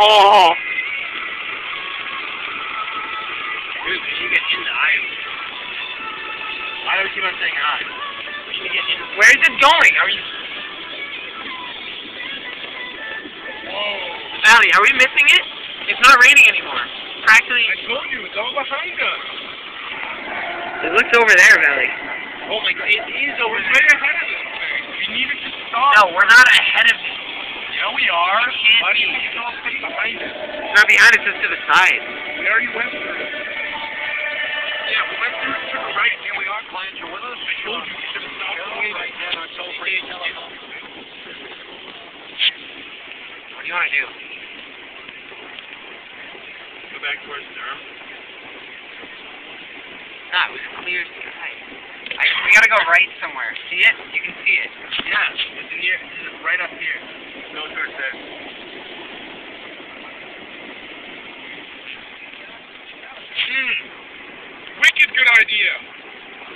Oh! Dude, we should get in the eye. Why do we keep on saying eye? We should get in. Where is it going? Are you... Whoa. Allie, are we missing it? It's not raining anymore. Practically... I told you, it's all behind us. It looks over there, Allie. Oh my god, it is over there. Right ahead of this thing. We needed to stop. No, we're not ahead of it. Yeah, we are. We can't Why do be. you think it's all sitting behind us? It's not behind us, it's to the side. We already went through it. Yeah, we went through it to the right. Here we are, clients. You're with us. I told you we should have stopped going right then. I'm so afraid to do. What do you want to do? Go back towards Durham. Nah, it was clear sky. We gotta go right somewhere. See it? You can see it. Yeah, it's in here. It's right up here. Go towards there. Wicked good idea.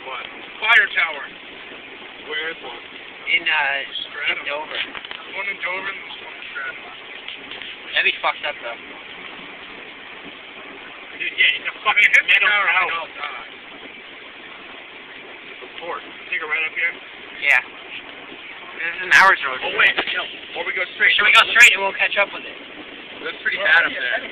What? Fire tower. Where is one? In Stratham. Dover. There's one in Dover and there's one in Stratham. That'd be fucked up though. Dude, yeah, it's a fucking metal house. Fort. Take it right up here. Yeah. This is an hour's road. Oh wait, no. Or we go straight. Should we go straight and we'll catch up with it? That's pretty bad up there.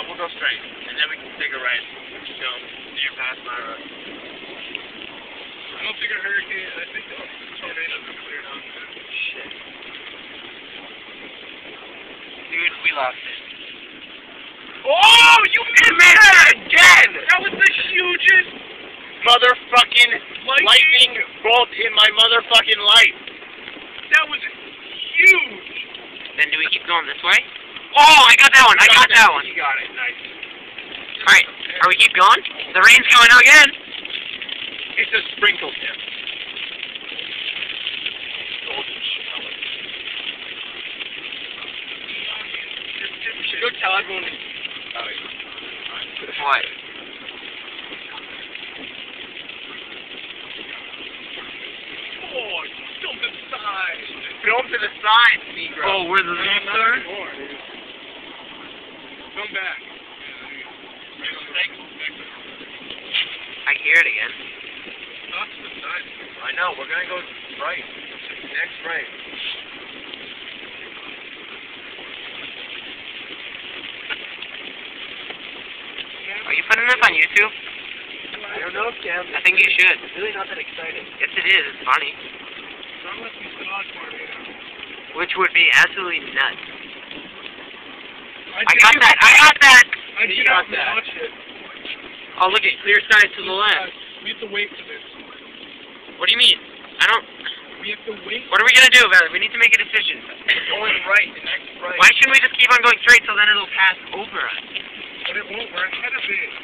We'll go straight, and then we can take a right. Near past my road. I don't think a hurricane. I think the tornadoes are cleared on there. Shit. Dude, we lost it. Oh, you missed that again! That was the hugest motherfucking lightning bolt in my motherfucking life. That was huge. Then do we keep going this way? Oh, I got that one. I got that one. You got it. Nice. Alright, are we keep going? The rain's coming out again. It's a sprinkle tip. You should go tell everyone. What? Oh, film to the side. Film to the side, Negro. Oh, where the leaves are? Come back. I hear it again. Not to the side. I know, we're gonna go right. Next right. Are you putting this on YouTube? I don't know, Cam. I think you should. It's really not that exciting. Yes, it is. It's funny. Unless we saw tornado. Which would be absolutely nuts. I got that. I got that. I did not watch it. Oh, look at clear skies to the left. We have to wait for this. What do you mean? I don't... We have to wait. What are we going to do about it? We need to make a decision. Going right, the next right. Why shouldn't we just keep on going straight so then it'll pass over us? But it won't. We're ahead of it.